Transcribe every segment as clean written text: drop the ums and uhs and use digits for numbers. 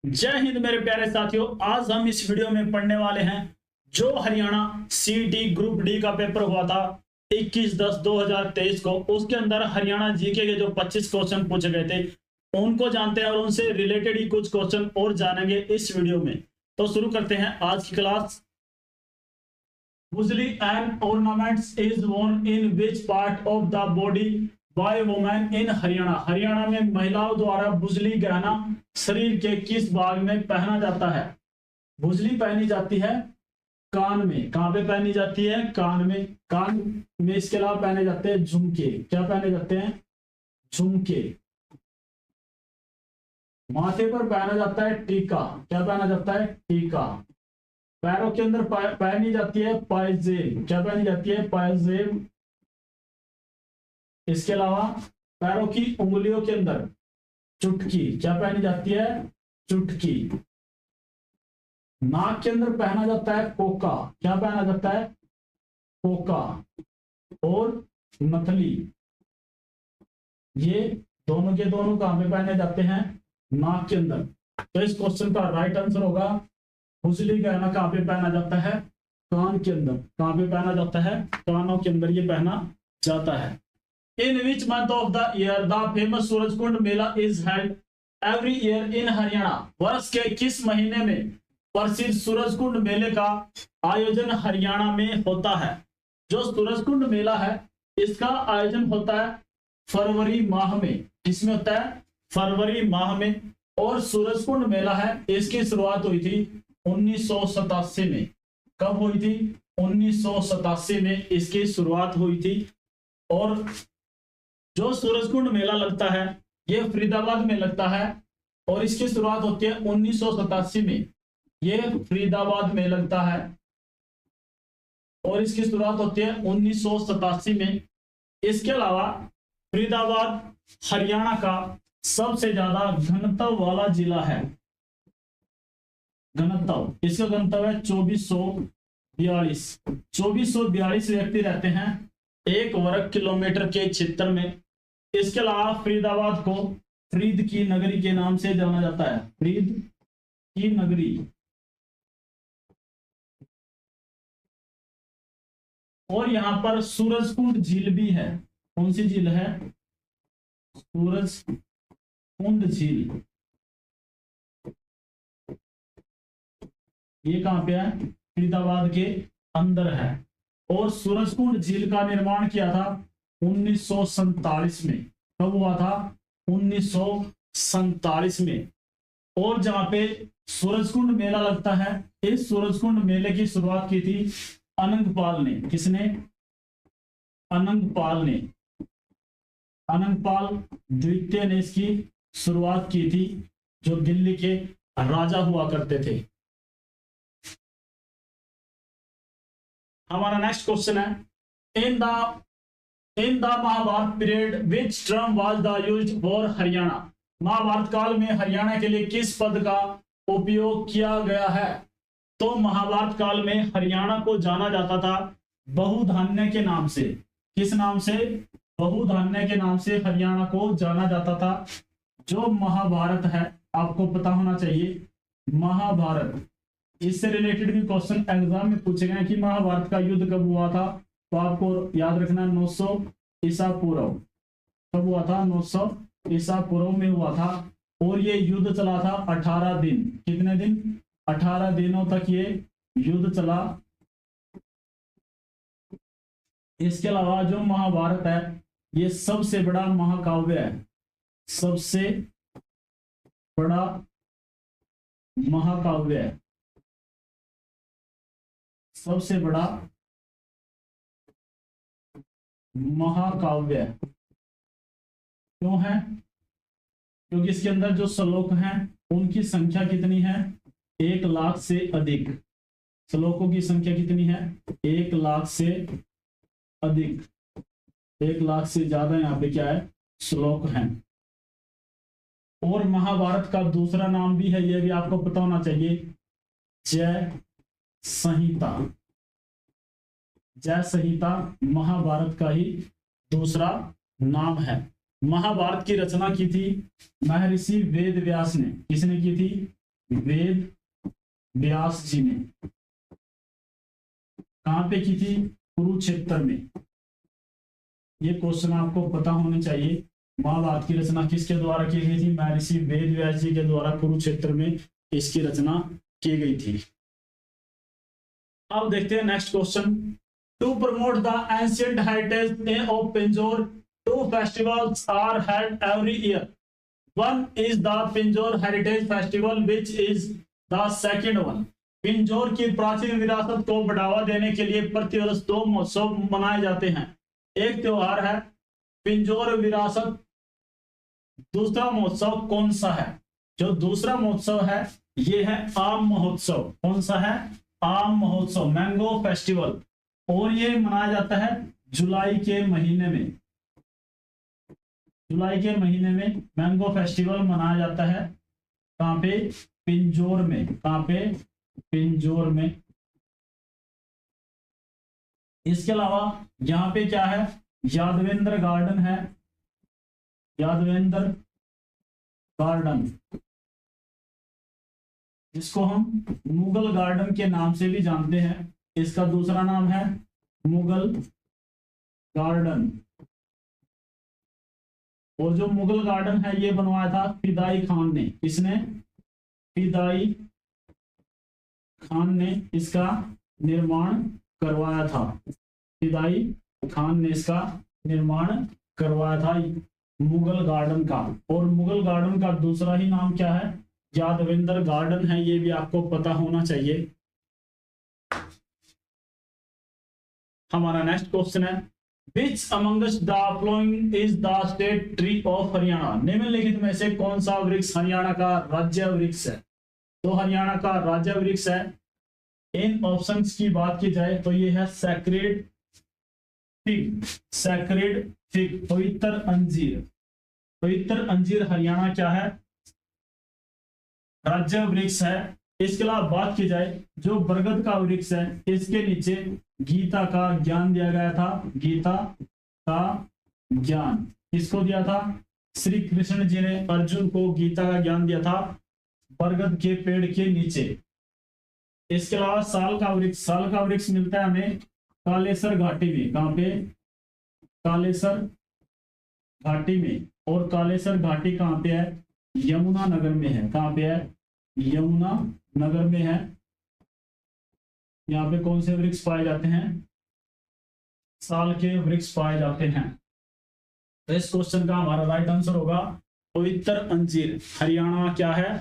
जय हिंद मेरे प्यारे साथियों। आज हम इस वीडियो में पढ़ने वाले हैं जो हरियाणा सीईटी ग्रुप डी का पेपर हुआ था 21/10/2023 को। उसके अंदर हरियाणा जीके के जो 25 क्वेश्चन पूछे गए थे उनको जानते हैं और उनसे रिलेटेड ही कुछ क्वेश्चन और जानेंगे इस वीडियो में। तो शुरू करते हैं आज की क्लास। बुजली and ornaments is worn in which part of the body by women in Haryana. Haryana में महिलाओं द्वारा बुजली गहना शरीर के किस भाग में पहना जाता है? बुजली पहनी जाती है कान में। कहां पे पहनी जाती है? कान में। कान में इसके अलावा पहने जाते हैं झुमके। क्या पहने जाते हैं? झुमके। माथे पर पहना जाता है टीका। क्या पहना जाता है? टीका। पैरों के अंदर पहनी जाती है पायजेब। क्या पहनी जाती है? पायजेब। इसके अलावा पैरों की उंगलियों के अंदर चुटकी। क्या पहनी जाती है? चुटकी। नाक के अंदर पहना जाता है कोका। क्या पहना जाता है? कोका। और नथली। ये दोनों के दोनों कहां पे पहने जाते हैं? नाक के अंदर। तो इस क्वेश्चन का राइट आंसर होगा बुजली गहना कहां पे पहना जाता है? कान के अंदर। कहां पे पहना जाता है? कानों के अंदर ये पहना जाता है। In which month of the year the famous Surajkund Mela is held every year in Haryana? वर्ष के किस महीने में प्रसिद्ध सूरजकुंड मेले का आयोजन हरियाणा में होता है? जो सूरजकुंड मेला है इसका आयोजन होता है फरवरी माह में। किसमें होता है? फरवरी माह में। और सूरजकुंड मेला है इसकी शुरुआत हुई थी 1987 में। कब हुई थी? 1987 में इसकी शुरुआत हुई थी। और जो सूरजकुंड मेला लगता है ये फरीदाबाद में लगता है और इसकी शुरुआत होती है 1987 में। ये फरीदाबाद में लगता है और इसकी शुरुआत होती है 1987 में। इसके अलावा फरीदाबाद हरियाणा का सबसे ज्यादा घनत्व वाला जिला है। घनत्व, इसका घनत्व है 2442। 2442 व्यक्ति रहते हैं 1 वर्ग किलोमीटर के क्षेत्र में। इसके अलावा फरीदाबाद को फरीद की नगरी के नाम से जाना जाता है। फरीद की नगरी। और यहां पर सूरजकुंड झील भी है। कौन सी झील है? सूरजकुंड झील। ये कहां पे है? फरीदाबाद के अंदर है। और सूरजकुंड झील का निर्माण किया था 1947 में। कब हुआ था? 1947 में। और जहां पे सूरजकुंड मेला लगता है इस सूरजकुंड मेले की शुरुआत की थी अनंगपाल ने। किसने? अनंगपाल ने। अनंगपाल द्वितीय ने इसकी शुरुआत की थी जो दिल्ली के राजा हुआ करते थे। हमारा नेक्स्ट क्वेश्चन है in the Mahabharata period which term was the used for Haryana? Mahabharata काल में हरियाणा के लिए किस पद का उपयोग किया गया है? तो महाभारत काल में हरियाणा को जाना जाता था बहुधान्य के नाम से। किस नाम से? बहुधान्य के नाम से हरियाणा को जाना जाता था। जो महाभारत है आपको पता होना चाहिए। महाभारत, इससे रिलेटेड भी क्वेश्चन एग्जाम में पूछे गए कि महाभारत का युद्ध कब हुआ था? तो आपको याद रखना 900 ईसा पूर्व। कब हुआ था? 900 ईसा पूर्व में हुआ था। और ये युद्ध चला था 18 दिन। कितने दिन? 18 दिनों तक ये युद्ध चला। इसके अलावा जो महाभारत है ये सबसे बड़ा महाकाव्य है। सबसे बड़ा महाकाव्य है। सबसे बड़ा महाकाव्य क्यों है? क्योंकि इसके अंदर जो श्लोक हैं उनकी संख्या कितनी है? 1 लाख से अधिक। श्लोकों की संख्या कितनी है? 1 लाख से अधिक। 1 लाख से ज्यादा यहाँ पे क्या है? श्लोक हैं। और महाभारत का दूसरा नाम भी है, यह भी आपको पता होना चाहिए, जय संहिता। जय संहिता महाभारत का ही दूसरा नाम है। महाभारत की रचना की थी महर्षि वेद व्यास ने। किसने की थी? वेद व्यास जी ने। कहां पे की थी? कुरुक्षेत्र में। ये क्वेश्चन आपको पता होने चाहिए। महाभारत की रचना किसके द्वारा की गई थी? महर्षि वेद व्यास जी के द्वारा कुरुक्षेत्र में इसकी रचना की गई थी। अब देखते हैं next question. To promote the ancient heritage of Pinjore, two festivals are held every year. One is the Pinjore heritage festival, which is the second one. Pinjore की प्राचीन विरासत को बढ़ावा देने के लिए प्रतिवर्ष 2 महोत्सव मनाए जाते हैं। एक त्योहार है पिंजौर विरासत, दूसरा महोत्सव कौन सा है? जो दूसरा महोत्सव है ये है आम महोत्सव। कौन सा है? आम महोत्सव, मैंगो फेस्टिवल। और ये मनाया जाता है जुलाई के महीने में। जुलाई के महीने में मैंगो फेस्टिवल मनाया जाता है। कहां पे? पिंजौर में। कहां पे? पिंजौर में। इसके अलावा यहाँ पे क्या है? यादवेंद्र गार्डन है। यादवेंद्र गार्डन, जिसको हम मुगल गार्डन के नाम से भी जानते हैं। इसका दूसरा नाम है मुगल गार्डन। और जो मुगल गार्डन है ये बनवाया था फिदाई खान ने। किसने? फिदाई खान ने इसका निर्माण करवाया था। फिदाई खान ने इसका निर्माण करवाया था मुगल गार्डन का। और मुगल गार्डन का दूसरा ही नाम क्या है? यादवेंद्र गार्डन है। ये भी आपको पता होना चाहिए। हमारा नेक्स्ट क्वेश्चन है, Which amongst the following is the state tree of Haryana? निम्नलिखित में से कौन सा वृक्ष हरियाणा का राज्य वृक्ष है? तो हरियाणा का राज्य वृक्ष है। इन ऑप्शंस की बात की जाए तो ये है सैक्रेड फिग। सैक्रेड फिग, पवित्र अंजीर। पवित्र अंजीर हरियाणा क्या है? राज्य वृक्ष है। इसके अलावा बात की जाए जो बरगद का वृक्ष है, इसके नीचे गीता का ज्ञान दिया गया था। गीता का ज्ञान किसको दिया था? श्री कृष्ण जी ने अर्जुन को गीता का ज्ञान दिया था बरगद के पेड़ के नीचे। इसके अलावा साल का वृक्ष, साल का वृक्ष मिलता है हमें कालेसर घाटी में। कहां पे? कालेसर घाटी में। और कालेसर घाटी कहां पे है? यमुना नगर में है। कहां पे है? यमुना नगर में है। यहाँ पे कौन से वृक्ष पाए जाते हैं? साल के वृक्ष पाए जाते हैं। तो इस क्वेश्चन का हमारा राइट आंसर होगा पवित्र अंजीर। हरियाणा क्या है?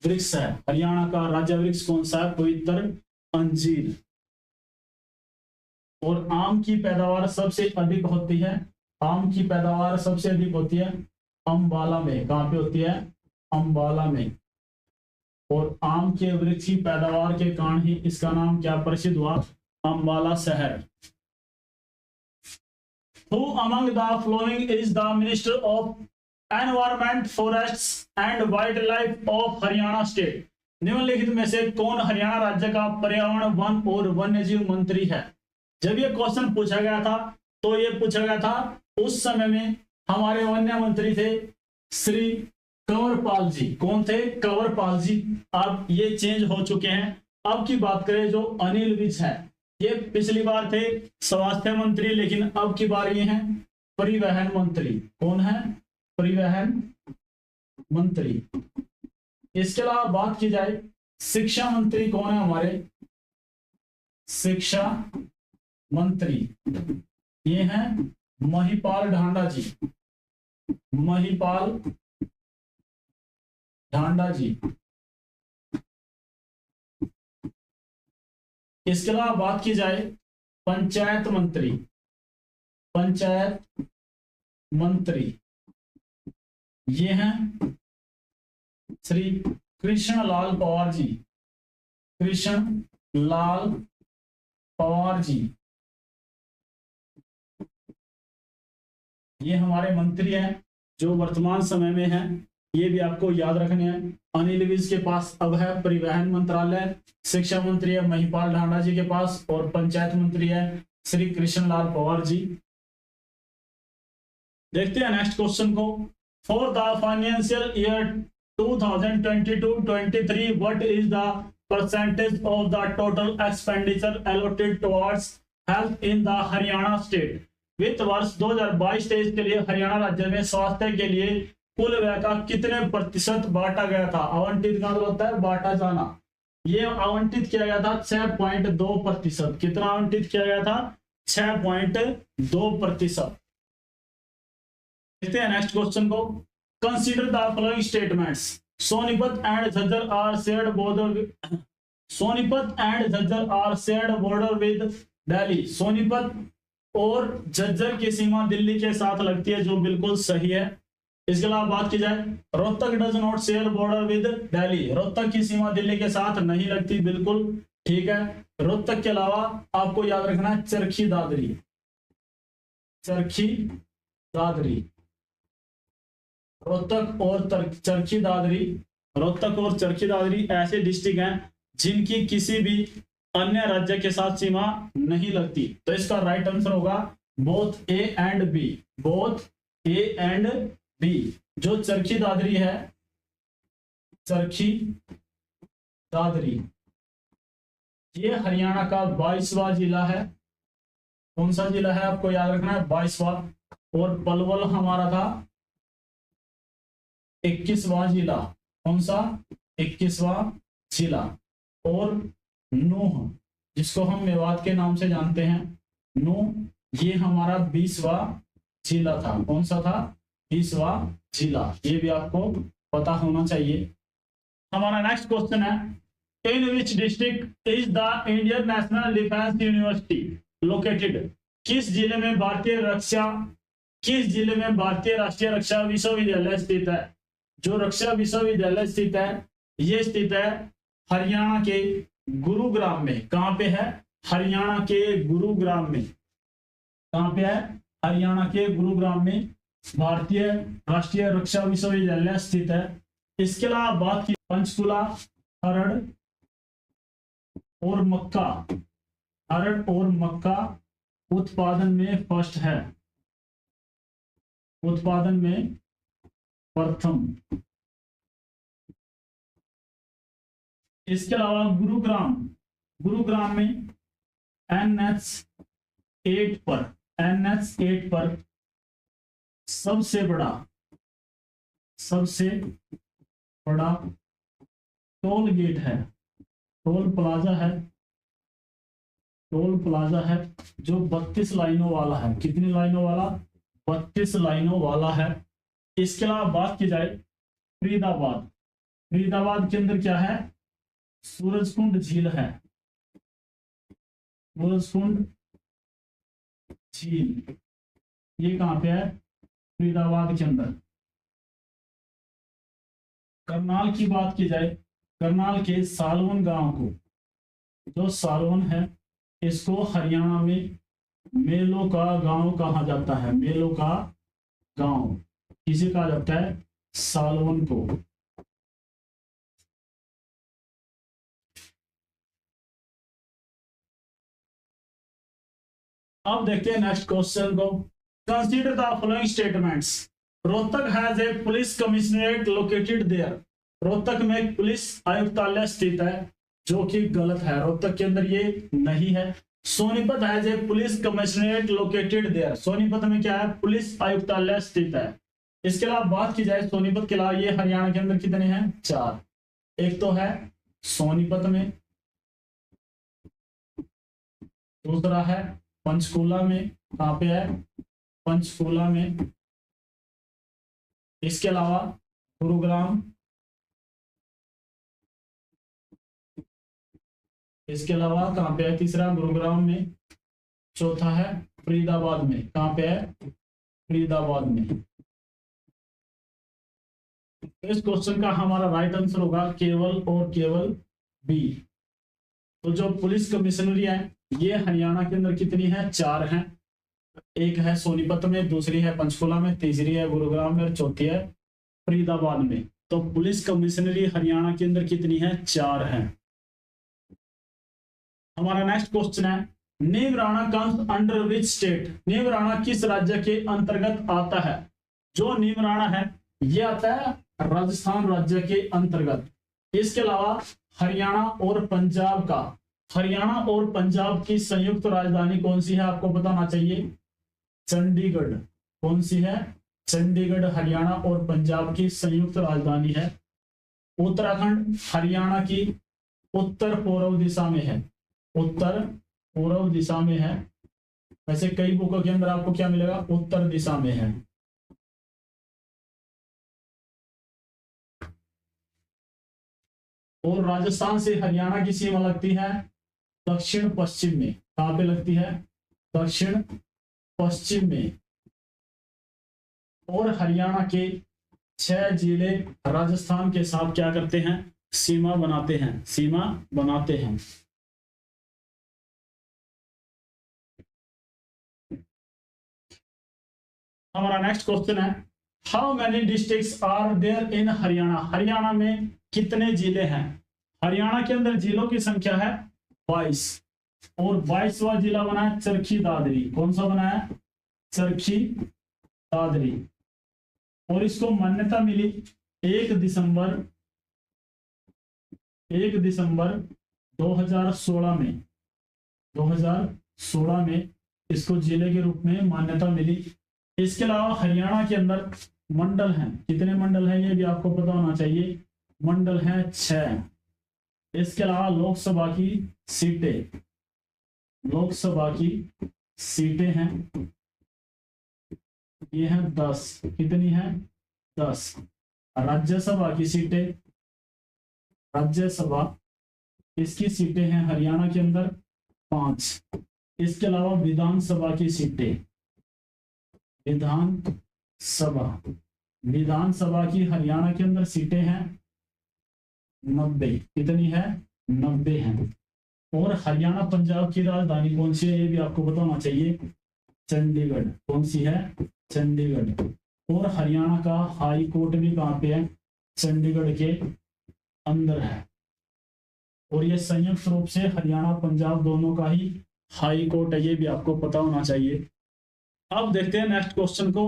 वृक्ष है। हरियाणा का राज्य वृक्ष कौन सा है? पवित्र अंजीर। और आम की पैदावार सबसे अधिक होती है। आम की पैदावार सबसे अधिक होती है अंबाला में। कहां पे होती है? अंबाला में। और आम के वृक्ष की पैदावार के कारण ही इसका नाम क्या प्रसिद्ध हुआ? अंबाला शहर। Who among the following is the Minister of Environment, Forests and Wildlife of Haryana state? निम्नलिखित में से कौन हरियाणा राज्य का पर्यावरण, वन और वन्यजीव मंत्री है? जब ये क्वेश्चन पूछा गया था तो ये पूछा गया था उस समय में हमारे वन्य मंत्री थे श्री कंवरपाल जी। कौन थे? कंवरपाल जी। अब ये चेंज हो चुके हैं। अब की बात करें जो अनिल विज है, ये पिछली बार थे स्वास्थ्य मंत्री, लेकिन अब की बार ये हैं परिवहन मंत्री। कौन है? परिवहन मंत्री। इसके अलावा बात की जाए शिक्षा मंत्री कौन है हमारे? शिक्षा मंत्री ये हैं महिपाल ढांडा जी। महिपाल ढांडा जी। इसके अलावा बात की जाए पंचायत मंत्री। पंचायत मंत्री ये हैं श्री कृष्ण लाल पवार जी। कृष्ण लाल पवार जी ये हमारे मंत्री हैं जो वर्तमान समय में हैं। ये भी आपको याद रखने हैं। अनिल विज के पास अब है परिवहन मंत्रालय, शिक्षा मंत्री है महिपाल ढांडा जी के पास, और पंचायत मंत्री है श्री कृष्णलाल पवार जी। देखते हैं नेक्स्ट क्वेश्चन को। For the financial year 2022-23 what is the percentage of the total expenditure allotted towards health in the Haryana state? वित्त वर्ष 2022-23 के लिए हरियाणा राज्य में स्वास्थ्य के लिए कुल व्यय का कितने प्रतिशत बांटा गया था? आवंटित का मतलब होता है बांटा जाना। ये आवंटित किया गया था 6.2%। कितना आवंटित किया गया था? 6.2%। देखते हैं नेक्स्ट क्वेश्चन को। Consider the following statements. Sonipat and Jhajjar are shared border. Sonipat and Jhajjar are shared border with Delhi. Sonipat और झज्जर की सीमा दिल्ली के साथ लगती है, जो बिल्कुल सही है। इसके अलावा बात की जाए, Rohtak does not share border with Delhi. Rohtak की सीमा दिल्ली के साथ नहीं लगती, बिल्कुल ठीक है। रोहतक के अलावा आपको याद रखना है चरखी दादरी। चरखी दादरी, रोहतक और चरखी दादरी, रोहतक और चरखी दादरी ऐसे डिस्ट्रिक्ट हैं जिनकी किसी भी अन्य राज्य के साथ सीमा नहीं लगती। तो इसका राइट आंसर होगा both A and B. Both A and B. जो चरखी दादरी है, चरखी दादरी, ये हरियाणा का 22वां जिला है। कौन सा जिला है आपको याद रखना है? 22वां। और पलवल हमारा था 21वां जिला। कौन सा? 21वां जिला। और नूह, जिसको हम मेवात के नाम से जानते हैं, नूह, ये हमारा 20वां जिला था। कौन सा था? 20वां जिला। ये भी आपको पता होना चाहिए। हमारा नेक्स्ट क्वेश्चन है, in which district is the Indian National Defence University located? किस जिले में भारतीय राष्ट्रीय रक्षा विश्वविद्यालय स्थित है? जो रक्षा विश्वविद्यालय स्थित है, ये स्थित है हरियाणा के गुरुग्राम में। कहां पे है? हरियाणा के गुरुग्राम में। कहां पे है? हरियाणा के गुरुग्राम में भारतीय राष्ट्रीय रक्षा विश्वविद्यालय स्थित है। इसके अलावा बात की पंचकुला, खरड़ और मक्का। खरड़ और मक्का उत्पादन में फर्स्ट है, उत्पादन में प्रथम। इसके अलावा गुरुग्राम में NH8 पर सबसे बड़ा टोल गेट है, टोल प्लाजा है, जो 32 लाइनों वाला है। कितनी लाइनों वाला? 32 लाइनों वाला है। इसके अलावा बात की जाए फरीदाबाद के अंदर क्या है? सूरजकुंड झील है। सूरजकुंड झील ये कहां पे है? फरीदाबाद के अंदर। करनाल की बात की जाए, करनाल के सालवन गांव को, जो सालवन है, इसको हरियाणा में मेलों का गांव कहा जाता है। मेलों का गांव किसे कहा जाता है? सालवन को। अब देखते हैं नेक्स्ट क्वेश्चन को। Consider the following statements. Rohtak has a police commissionerate located there. Rohtak में एक पुलिस आयुक्तालय स्थित है, जो कि गलत है। रोहतक के अंदर ये नहीं है। Sonipat has a police commissionerate located there. Sonipat में क्या है? पुलिस आयुक्तालय स्थित है। इसके अलावा बात की जाए सोनीपत के अलावा ये हरियाणा के अंदर कितने हैं? 4। एक तो है सोनीपत में, दूसरा है पंचकूला में। कहां पे है? पंचकूला में। इसके अलावा गुरुग्राम, इसके अलावा कहां पे है? तीसरा गुरुग्राम में। चौथा है फरीदाबाद में। कहां पे है? फरीदाबाद में। इस क्वेश्चन का हमारा राइट आंसर होगा केवल और केवल बी। तो जो पुलिस कमिश्नरी है, ये हरियाणा के अंदर कितनी है? 4 हैं। एक है सोनीपत में, दूसरी है पंचकुला में, तीसरी है गुरुग्राम में और चौथी है फरीदाबाद में। तो पुलिस कमिश्नरी हरियाणा के अंदर कितनी है? 4 है। हमारा नेक्स्ट क्वेश्चन है, Neemrana comes under which state? Neemrana किस राज्य के अंतर्गत आता है? जो नीमराणा है, ये आता है राजस्थान राज्य के अंतर्गत। इसके अलावा हरियाणा और पंजाब की संयुक्त राजधानी कौन सी है, आपको बताना चाहिए। चंडीगढ़। कौन सी है? चंडीगढ़ हरियाणा और पंजाब की संयुक्त राजधानी है। उत्तराखंड हरियाणा की उत्तर पूर्व दिशा में है। उत्तर पूर्व दिशा में है। वैसे कई बुकों के अंदर आपको क्या मिलेगा? उत्तर दिशा में है। और राजस्थान से हरियाणा की सीमा लगती है दक्षिण पश्चिम में। कहां पे लगती है? दक्षिण पश्चिम में। और हरियाणा के 6 जिले राजस्थान के साथ क्या करते हैं? सीमा बनाते हैं। हमारा नेक्स्ट क्वेश्चन है, how many districts are there in Haryana? Haryana में कितने जिले हैं? हरियाणा के अंदर जिलों की संख्या है 22 और 22वां जिला बना है चरखी दादरी। कौन सा बना है? चरखी दादरी। और इसको मान्यता मिली 1 दिसंबर 2016 में। 2016 में इसको जिले के रूप में मान्यता मिली। इसके अलावा हरियाणा के अंदर मंडल हैं। कितने मंडल हैं ये भी आपको पता होना चाहिए। मंडल हैं 6। इसके अलावा लोकसभा की सीटें हैं, ये हैं 10। कितनी है? 10। राज्यसभा की सीटें, इसकी सीटें हैं हरियाणा के अंदर 5। इसके अलावा विधानसभा की सीटें, विधानसभा की हरियाणा के अंदर सीटें हैं 90। कितनी है? 90 हैं। और हरियाणा पंजाब की राजधानी कौन सी है ये भी आपको बताना चाहिए। चंडीगढ़। कौन सी है? चंडीगढ़। और हरियाणा का हाई कोर्ट भी कहां पे है? चंडीगढ़ के अंदर है। और ये संयुक्त रूप से हरियाणा पंजाब दोनों का ही हाई कोर्ट है, ये भी आपको पता होना चाहिए। अब देखते हैं नेक्स्ट क्वेश्चन को।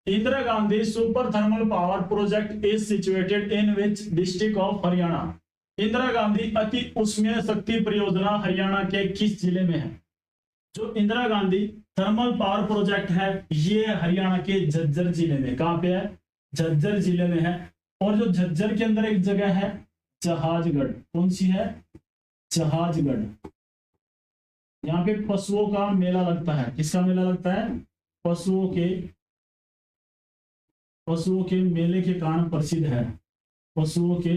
Indira Gandhi super thermal power project is situated in which district of Haryana? Indira Gandhi अति उष्मीय शक्ति परियोजना हरियाणा के किस जिले में है? जो Indira Gandhi thermal power project है ये हरियाणा के झज्जर जिले में। कहां पे है? झज्जर जिले में है। और जो झज्जर के अंदर एक जगह है जहाजगढ़। कौन सी है? जहाजगढ़। यहाँ पे पशुओं का मेला लगता है। किसका मेला लगता है? पशुओं के मेले के कारण प्रसिद्ध है। पशुओं के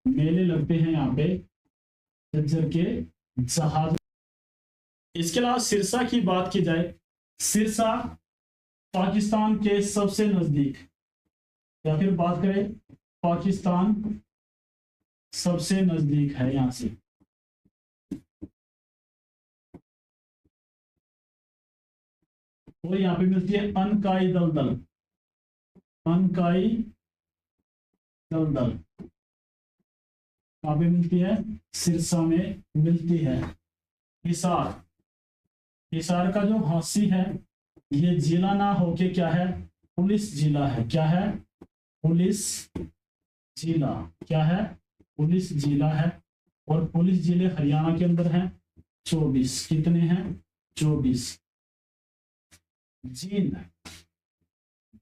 मेले लगते हैं यहाँ पे झज्जर के जहाज। इसके अलावा सिरसा की बात की जाए, सिरसा पाकिस्तान के सबसे नजदीक, या फिर बात करें पाकिस्तान सबसे नजदीक है यहां से। और यहाँ पे मिलती है अनकाई दलदल। कहाँ पे मिलती है? सिरसा में मिलती है। हिसार का जो हांसी है ये जिला ना होके क्या है? पुलिस जिला है। क्या है? पुलिस जिला। क्या है? पुलिस जिला है। और पुलिस जिले हरियाणा के अंदर हैं 24। कितने हैं? 24।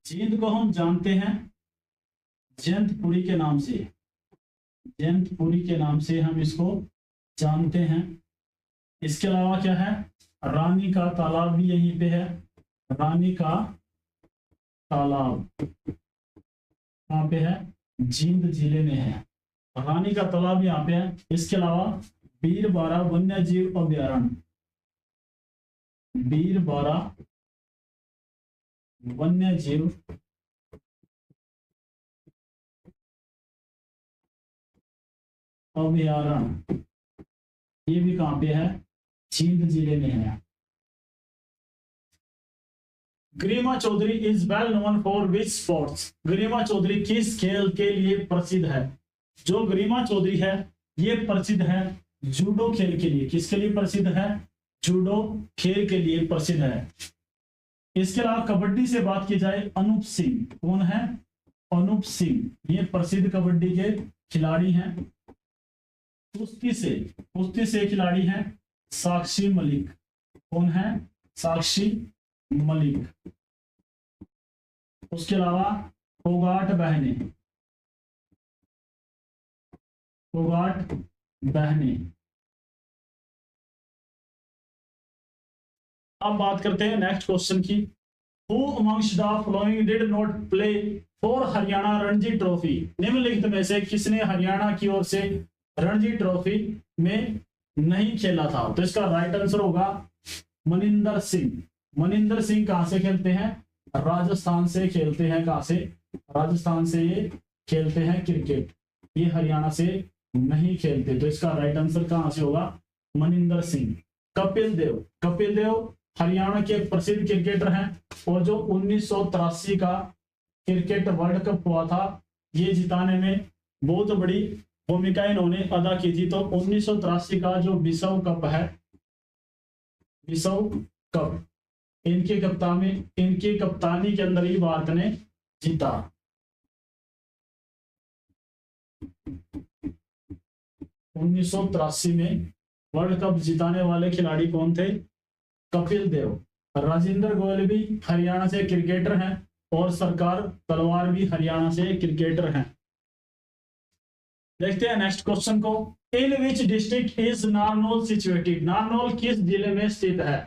जींद को हम जानते हैं जयंतपुरी के नाम से। जयंतपुरी के नाम से हम इसको जानते हैं। इसके अलावा क्या है? रानी का तालाब भी यहीं पे है। रानी का तालाब कहाँ पे है? जींद जिले में है। रानी का तालाब यहाँ पे है। इसके अलावा बीरबारा वन्य जीव अभ्यारण्य, बीरबारा वन्य जीव अभ्यारण्य, ये भी कहां पे है? जींद जिले में है। Garima Chaudhary is well known for which sports? Garima Chaudhary किस खेल के लिए प्रसिद्ध है? जो गरिमा चौधरी है ये प्रसिद्ध है जूडो खेल के लिए। किसके लिए प्रसिद्ध है? जूडो खेल के लिए प्रसिद्ध है। इसके अलावा कबड्डी से बात की जाए, अनूप सिंह कौन है? अनूप सिंह, ये प्रसिद्ध कबड्डी के खिलाड़ी हैं। कुश्ती से खिलाड़ी हैं साक्षी मलिक। कौन है? साक्षी मलिक। उसके अलावा फोगाट बहने। अब बात करते हैं नेक्स्ट क्वेश्चन की। Who amongst the following did not play for Haryana Ranji trophy? निम्नलिखित में से किसने हरियाणा की ओर से रणजी ट्रॉफी में नहीं खेला था? तो इसका राइट आंसर होगा मनिंदर सिंह। मनिंदर सिंह कहां से खेलते हैं? राजस्थान से खेलते हैं। कहां से? राजस्थान से ये खेलते हैं क्रिकेट। ये हरियाणा से नहीं खेलते। तो इसका राइट आंसर कहां से होगा? मनिंदर सिंह। कपिल देव हरियाणा के एक प्रसिद्ध क्रिकेटर हैं और जो 1983 का क्रिकेट वर्ल्ड कप हुआ था, ये जिताने में बहुत बड़ी भूमिका इन्होंने अदा की थी। तो 1983 का जो विश्व कप है, विश्व कप इनके कप्तानी के अंदर ही भारत ने जीता। 1983 में वर्ल्ड कप जिताने वाले खिलाड़ी कौन थे? कपिल देव। राजेंद्र गोयल भी हरियाणा से क्रिकेटर हैं और सरकार तलवार भी हरियाणा से क्रिकेटर हैं। देखते हैं नेक्स्ट क्वेश्चन को। In which district is Narnaul situated? Narnaul किस जिले में स्थित है?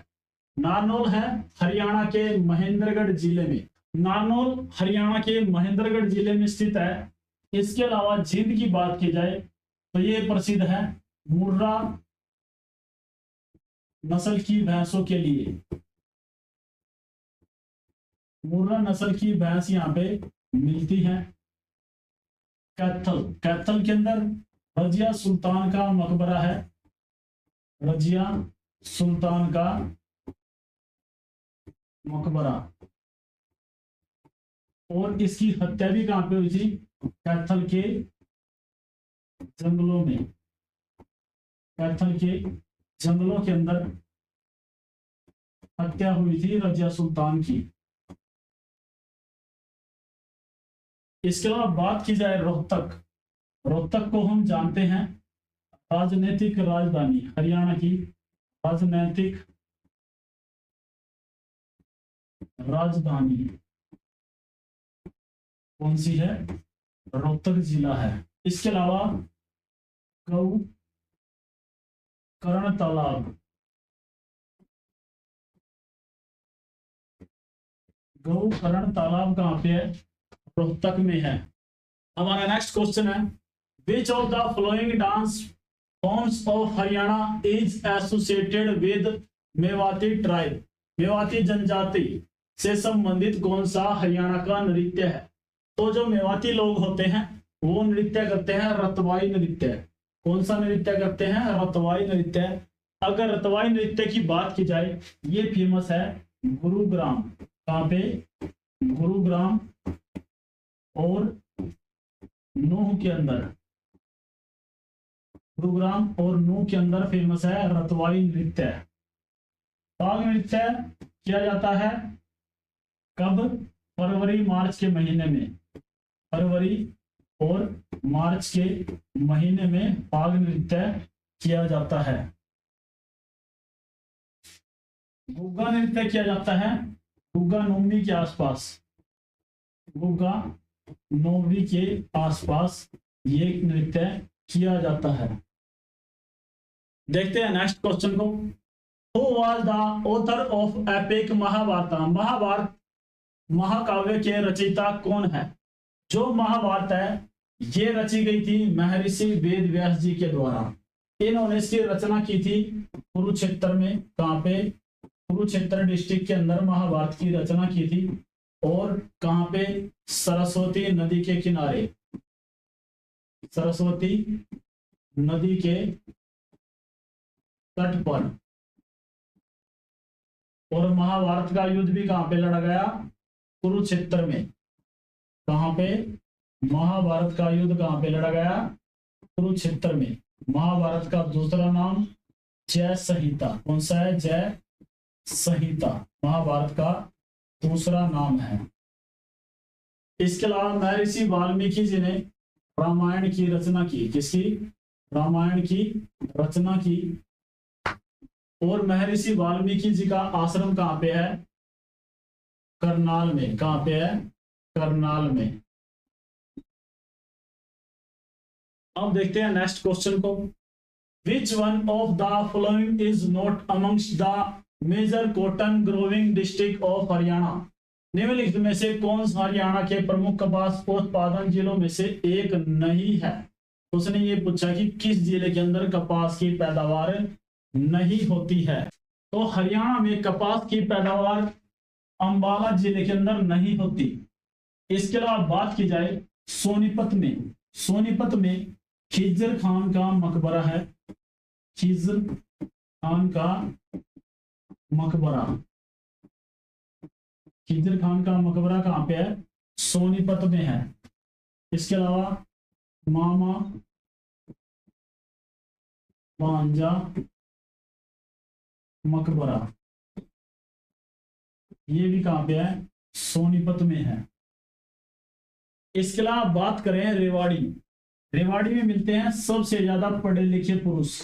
नारनौल है हरियाणा के महेंद्रगढ़ जिले में। नारनौल हरियाणा के महेंद्रगढ़ जिले में स्थित है। इसके अलावा जींद की बात की जाए तो ये प्रसिद्ध है मुर्रा नस्ल की भैंसों के लिए। मुर्रा नस्ल की भैंस यहाँ पे मिलती है। कैथल के अंदर रजिया सुल्तान का मकबरा है। रजिया सुल्तान का मकबरा। और इसकी हत्या भी कहां पे हुई थी? कैथल के जंगलों में। कैथल के जंगलों के अंदर हत्या हुई थी रजिया सुल्तान की। इसके अलावा बात की जाए रोहतक को हम जानते हैं राजनीतिक राजधानी, हरियाणा की राजनीतिक राजधानी कौन सी है? रोहतक जिला है। इसके अलावा कर्ण तालाब, गौकर्ण तालाब कहां पे है? रोहतक में है। हमारा नेक्स्ट क्वेश्चन है which of the following dance forms of Haryana is associated with Mewati tribe? Mewati जनजाति से संबंधित कौन सा हरियाणा का नृत्य है? तो जो मेवाती लोग होते हैं वो नृत्य करते हैं रतवाई नृत्य। कौन सा नृत्य करते हैं? रतवाई नृत्य। अगर रतवाई नृत्य की बात की जाए, ये फेमस है गुरुग्राम। कहां पे? गुरुग्राम और नूह के अंदर। गुरुग्राम और नूह के अंदर फेमस है रतवाई नृत्य। फाग नृत्य किया जाता है कब? फरवरी मार्च के महीने में। फरवरी और मार्च के महीने में फाग नृत्य किया जाता है। गुग्गा नृत्य किया जाता है गुग्गा नवमी के आसपास। गुग्गा नवमी के आसपास ये नृत्य किया जाता है। देखते हैं नेक्स्ट क्वेश्चन को। Who was the author of epic Mahabharata? Mahabharata महाकाव्य के रचयिता कौन है? जो महाभारत है ये रची गई थी महर्षि वेद व्यास जी के द्वारा। इन्होंने इसकी रचना की थी कुरुक्षेत्र में। कहां पे? कुरुक्षेत्र डिस्ट्रिक्ट के अंदर महाभारत की रचना की थी। और कहां पे? सरस्वती नदी के किनारे। सरस्वती नदी के तट पर। और महाभारत का युद्ध भी कहां पे लड़ा गया? कुरुक्षेत्र में। कहां पे? महाभारत का युद्ध कहां पे लड़ा गया? कुरुक्षेत्र में। महाभारत का दूसरा नाम जय संहिता। कौन सा है? जय संहिता महाभारत का दूसरा नाम है। इसके अलावा महर्षि वाल्मीकि जी ने रामायण की रचना की। किसकी? रामायण की रचना की। और महर्षि वाल्मीकि जी का आश्रम कहाँ पे है? करनाल में। कहाँ पे है? करनाल में। अब देखते हैं नेक्स्ट क्वेश्चन को। Which one of the following is not amongst the major cotton growing district of Haryana? निम्नलिखित में से कौन सा हरियाणा के प्रमुख कपास उत्पादन जिलों में से एक नहीं है? तो उसने ये पूछा कि किस जिले के अंदर कपास की पैदावार नहीं होती है। तो हरियाणा में कपास की पैदावार अंबाला जिले के अंदर नहीं होती। इसके अलावा बात की जाए सोनीपत में, सोनीपत में खिज्जर खान का मकबरा है। खिज्जर खान का मकबरा, खिज्जर खान का मकबरा कहाँ पे है? सोनीपत में है। इसके अलावा मामा भांजा मकबरा, ये भी कहाँ पे है? सोनीपत में है। इसके अलावा बात करें रेवाड़ी, रेवाड़ी में मिलते हैं सबसे ज्यादा पढ़े लिखे पुरुष,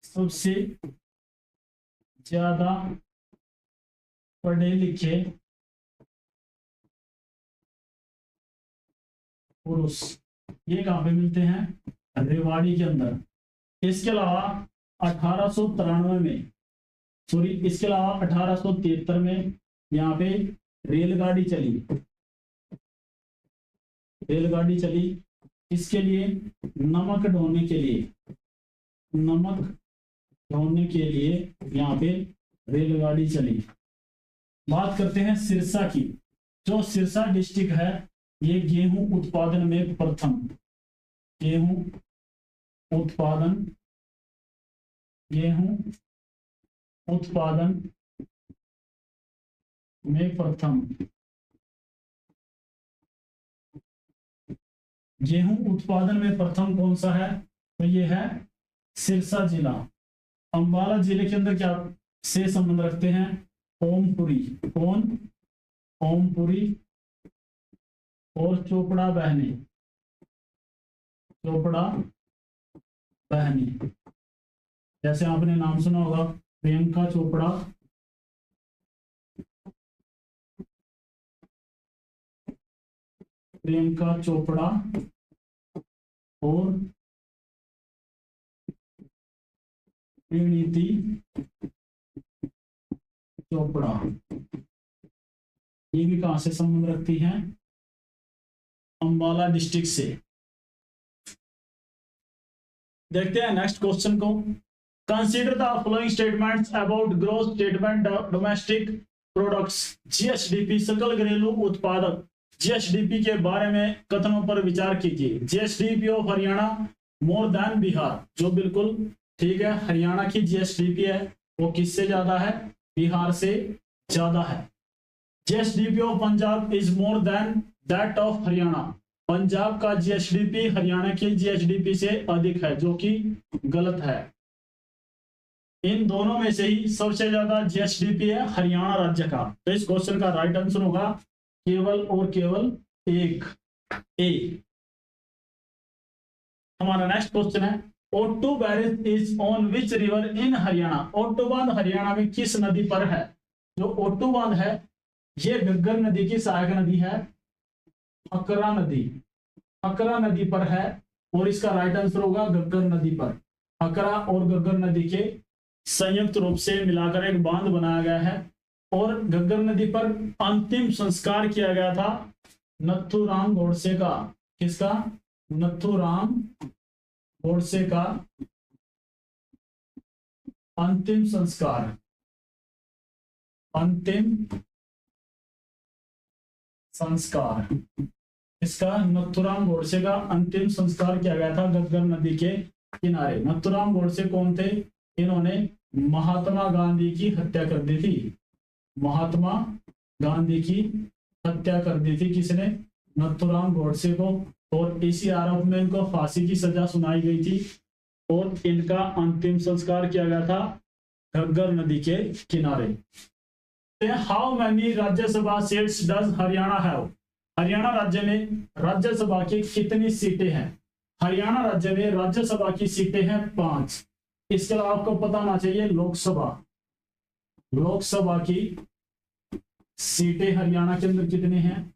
सबसे ज्यादा पढ़े लिखे पुरुष, ये कहाँ पे मिलते हैं? रेवाड़ी के अंदर। इसके अलावा 1893 में, सॉरी इसके अलावा 1873 में यहाँ पे रेलगाड़ी चली। रेलगाड़ी चली इसके लिए? नमक ढोने के लिए, नमक ढोने के लिए यहाँ पे रेलगाड़ी चली। बात करते हैं सिरसा की। जो सिरसा डिस्ट्रिक्ट है ये गेहूं उत्पादन में प्रथम, गेहूं उत्पादन, गेहूं उत्पादन में प्रथम, गेहूं उत्पादन में प्रथम कौन सा है? तो ये है सिरसा जिला। अंबाला जिले के अंदर क्या से संबंध रखते हैं? ओमपुरी, कौन? ओमपुरी और चोपड़ा बहनी, चोपड़ा बहनी। जैसे आपने नाम सुना होगा प्रियंका चोपड़ा, प्रियंका चोपड़ा और प्रीणीति चोपड़ा, ये भी कहां से संबंध रखती हैं? अंबाला डिस्ट्रिक्ट से। देखते हैं नेक्स्ट क्वेश्चन को। Consider the following statements about growth statement domestic products, GSDP सकल घरेलू उत्पादक, जीएसडीपी के बारे में कथनों पर विचार कीजिए। GSDP of Haryana more than Bihar, जो बिल्कुल ठीक है। हरियाणा की जीएसडीपी है वो किससे ज्यादा है? बिहार से ज्यादा है। GSDP of Punjab is more than that of Haryana, Punjab का जीएसडीपी हरियाणा की जीएसडीपी से अधिक है, जो कि गलत है। इन दोनों में से ही सबसे ज्यादा जीएसडीपी है हरियाणा राज्य का। तो इस क्वेश्चन का राइट आंसर होगा केवल और केवल एक, ए। हमारा नेक्स्ट क्वेश्चन है Ottu barrage is on which river in Haryana, Ottu बांध हरियाणा में किस नदी पर है? जो ओट्टू बांध है ये घग्गर नदी की सहायक नदी है, अकरा नदी, अकरा नदी पर है। और इसका राइट आंसर होगा घग्गर नदी पर। अकरा और घग्गर नदी के संयुक्त रूप से मिलाकर एक बांध बनाया गया है। और घग्गर नदी पर अंतिम संस्कार किया गया था नथुराम गोडसे का। किसका? नथुराम गोडसे का अंतिम संस्कार, अंतिम संस्कार, इसका नथुराम गोडसे का अंतिम संस्कार किया गया था घग्गर नदी के किनारे। नथुराम गोडसे कौन थे? इन्होंने महात्मा गांधी की हत्या कर दी थी, महात्मा गांधी की हत्या कर दी थी। किसने? नथुराम गोडसे को। और इसी आरोप में इनको फांसी की सजा सुनाई गई थी और इनका अंतिम संस्कार किया गया था घग्गर नदी के किनारे। How many Rajya Sabha seats does Haryana have, Haryana राज्य में राज्यसभा की कितनी सीटें हैं? हरियाणा राज्य में राज्यसभा की सीटें हैं 5। इसके अलावा आपको पता होना चाहिए लोकसभा की सीटें हरियाणा के अंदर कितनी हैं?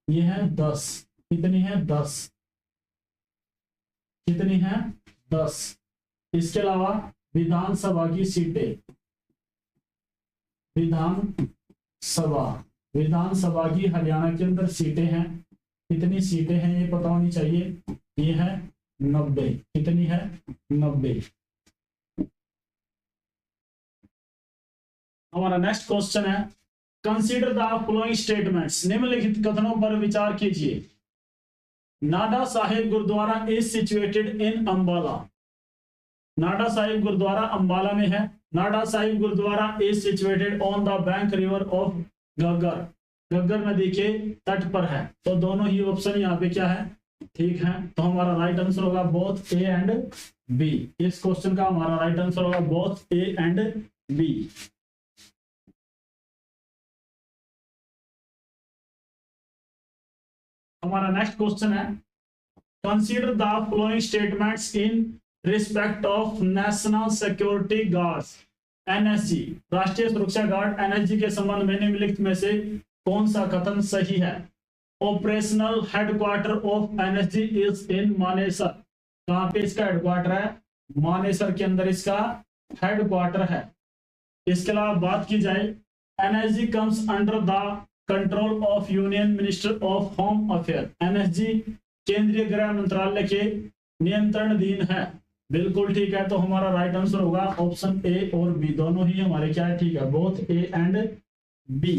ये है 10। कितनी है? 10। कितनी है? 10। इसके अलावा विधानसभा की सीटें, विधानसभा की हरियाणा के अंदर सीटें हैं, कितनी सीटें हैं ये पता होनी चाहिए। ये है 90। कितनी है? 90। हमारा नेक्स्ट क्वेश्चन है, कंसीडर द फॉलोइंग स्टेटमेंट्स। निम्नलिखित कथनों पर विचार कीजिए। Nada Sahib Gurudwara is situated in Ambala. Nada Sahib Gurudwara Ambala में है। Nada Sahib Gurudwara is situated on the bank river of Ghaggar. Ghaggar नदी के तट पर है। तो दोनों ही ऑप्शन यहाँ पे क्या है? ठीक है। तो हमारा राइट आंसर होगा बोथ ए एंड बी। इस क्वेश्चन का हमारा राइट आंसर होगा बोथ ए एंड बी। हमारा नेक्स्ट क्वेश्चन है, consider the following statements in respect of national security guards NSG. राष्ट्रीय सुरक्षा गार्ड एनएसजी के संबंध में निम्नलिखित में से कौन सा कथन सही है? Operational headquarter of NSG is in Manesar. कहां पे इसका हेडक्वार्टर है? मानेसर के अंदर इसका हेडक्वार्टर है। इसके अलावा बात की जाए, NSG comes under the control of union minister of home affair. NSG केंद्रीय गृह मंत्रालय के नियंत्रणाधीन है। बिल्कुल ठीक है। तो हमारा राइट आंसर होगा ऑप्शन ए और बी। दोनों ही हमारे क्या है? ठीक है, बोथ ए एंड बी।